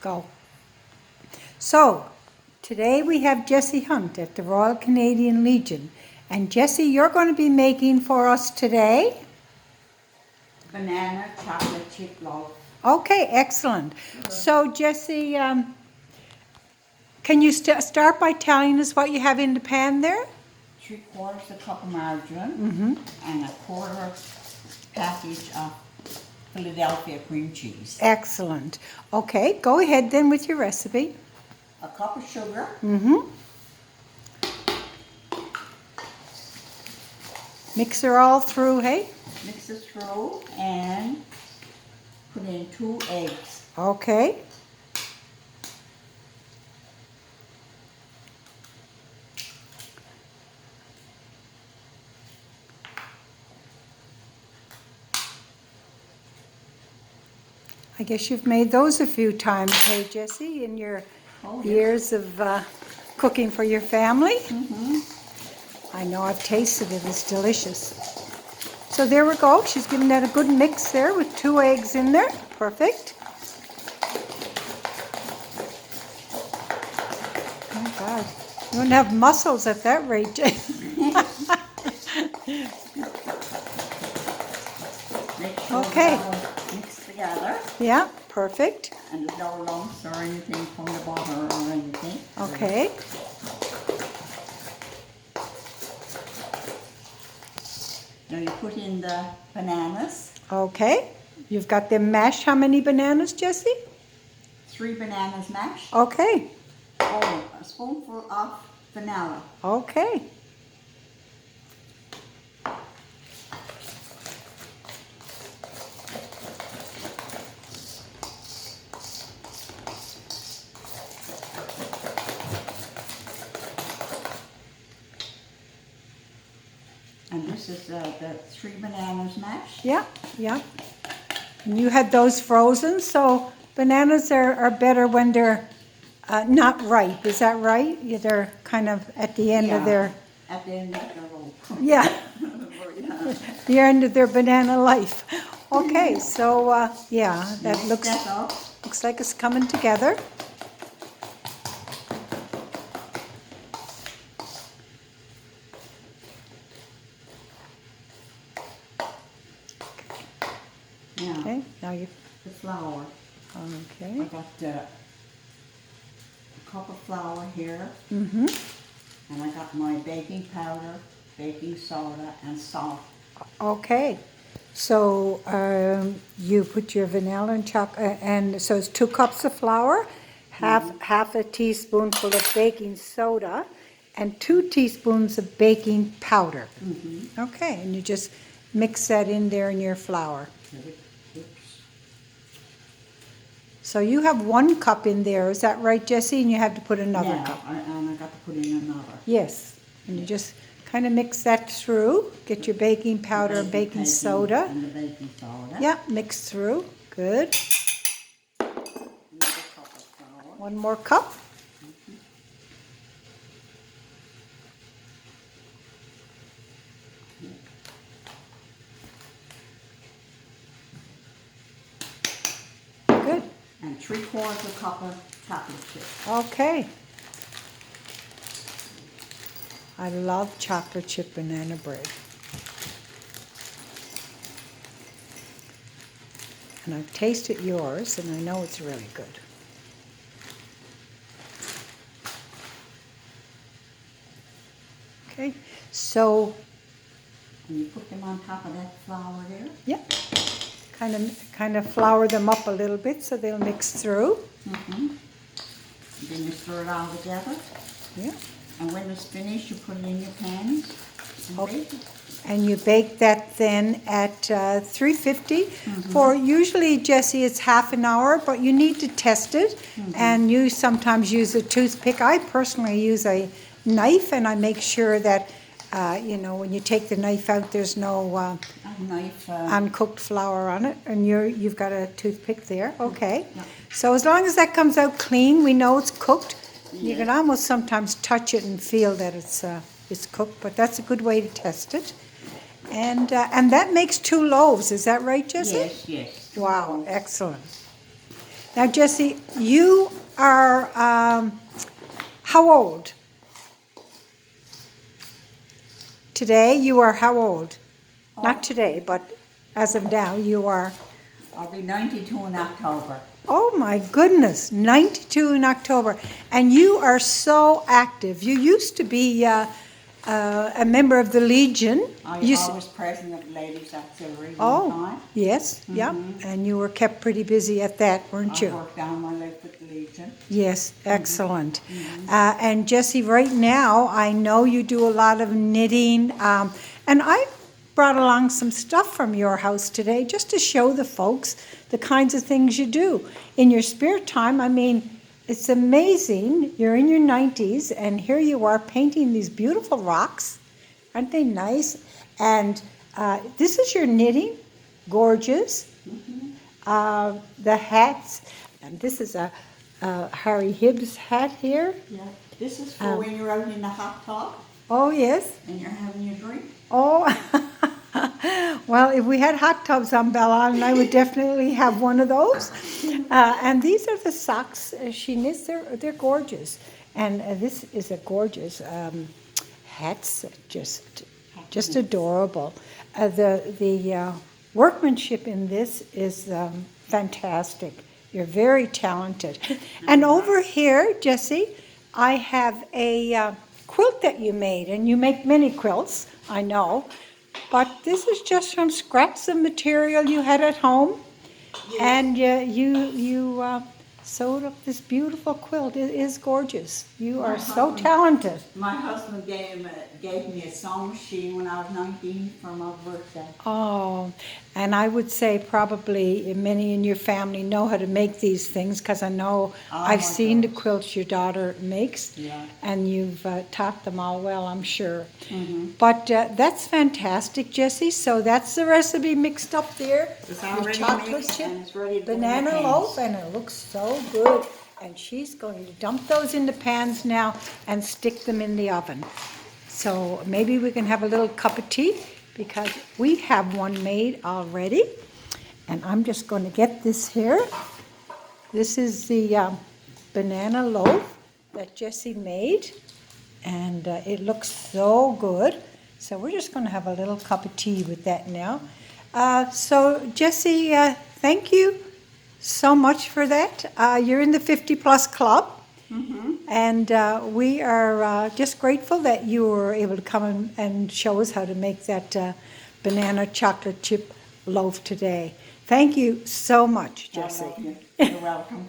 Go. So, today we have Jessie Hunt at the Royal Canadian Legion. And Jessie, you're going to be making for us today? Banana chocolate chip loaf. Okay, excellent. So, Jessie, can you start by telling us what you have in the pan there? 3/4 a cup of margarine and a quarter package of Philadelphia cream cheese. Excellent. Okay, go ahead then with your recipe. A cup of sugar. Mix her all through, hey? Mix it through and put in 2 eggs. Okay. I guess you've made those a few times, hey, Jessie, in your years of cooking for your family? I know, I've tasted it. It's delicious. So there we go. She's giving that a good mix there with 2 eggs in there. Perfect. Oh, God. You wouldn't have muscles at that rate, Jessie. Make sure Okay. they're all mixed together. Yeah, perfect. And there's no lumps or anything from the bottom or anything. Okay. Now you put in the bananas. Okay. You've got them mashed. How many bananas, Jessie? 3 bananas mashed. Okay. Oh, a spoonful of vanilla. Okay. And this is the 3 bananas mashed. Yeah, yeah. And you had those frozen, so bananas are better when they're not ripe. Is that right? Yeah, they're kind of at the end of their... At the end of the roll. Yeah, the end of their banana life. Okay, so yeah, that looks like it's coming together. Now, Okay, now you... the flour. Okay. I got a cup of flour here. And I got my baking powder, baking soda, and salt. Okay, so you put your vanilla and chocolate, and so it's 2 cups of flour, half a teaspoonful of baking soda, and 2 teaspoons of baking powder. Okay, and you just mix that in there in your flour. So you have 1 cup in there, is that right, Jessie? And you have to put another cup. And I got to put in another. Yes, and you just kind of mix that through. Get your baking powder and baking soda. And the baking soda. Yeah, mix through. Good. Another cup of flour. 1 more cup. Good. And 3/4 cup of chocolate chips. Okay. I love chocolate chip banana bread. And I've tasted yours, and I know it's really good. Okay, so, And you put them on top of that flour there. yeah, kind of flour them up a little bit so they'll mix through. And then you stir it all together. Yeah. And when it's finished, you put it in your pans and bake it. And you bake that then at 350 for usually, Jessie, it's half an hour, but you need to test it. And you sometimes use a toothpick. I personally use a knife, and I make sure that, when you take the knife out, there's no uncooked flour on it. And you've got a toothpick there. Okay. Yeah. So as long as that comes out clean, we know it's cooked. You Yeah. can almost sometimes touch it and feel that it's cooked, but that's a good way to test it. And that makes 2 loaves, is that right, Jessie? Yes. Wow, excellent. Now, Jessie, you are how old? Today, you are how old? Not today, but as of now, you are. I'll be 92 in October. Oh my goodness, 92 in October. And you are so active. You used to be a member of the Legion. I You was president of the Ladies Auxiliary Oh, one time. yes, yeah. And you were kept pretty busy at that, weren't I you? worked down my life with the Legion. Yes, excellent. And Jessie, right now, I know you do a lot of knitting, and I brought along some stuff from your house today just to show the folks the kinds of things you do. In your spare time, I mean, it's amazing. You're in your 90s, and here you are painting these beautiful rocks. Aren't they nice? And this is your knitting, gorgeous. The hats, and this is a Harry Hibbs hat here. Yeah. This is for when you're out in the hot tub Oh, yes. and you're having your drink. Oh, well, if we had hot tubs on Belle Island, I would definitely have one of those. And these are the socks she knits. They're gorgeous. And this is a gorgeous hats, just adorable. The workmanship in this is fantastic. You're very talented. And over here, Jessie, I have a quilt that you made, and you make many quilts, I know. But this is just from scraps of material you had at home, and you sewed up this beautiful quilt. It is gorgeous. You are so talented. My husband gave me a sewing machine when I was 19 for my birthday. Oh, and I would say probably many in your family know how to make these things, because I know I've seen the quilts your daughter makes, and you've taught them all well, I'm sure. But that's fantastic, Jessie. So that's the recipe mixed up there. It's Your already chocolate mixed chip and it's ready to go in the banana pans. loaf, and it looks so good. And she's going to dump those in the pans now and stick them in the oven. So maybe we can have a little cup of tea, because we have one made already. And I'm just going to get this here. This is the banana loaf that Jessie made, and it looks so good. So we're just going to have a little cup of tea with that now. So Jessie, thank you so much for that. You're in the 50 Plus Club. And we are just grateful that you were able to come and show us how to make that banana chocolate chip loaf today. Thank you so much, Jessie. You're welcome.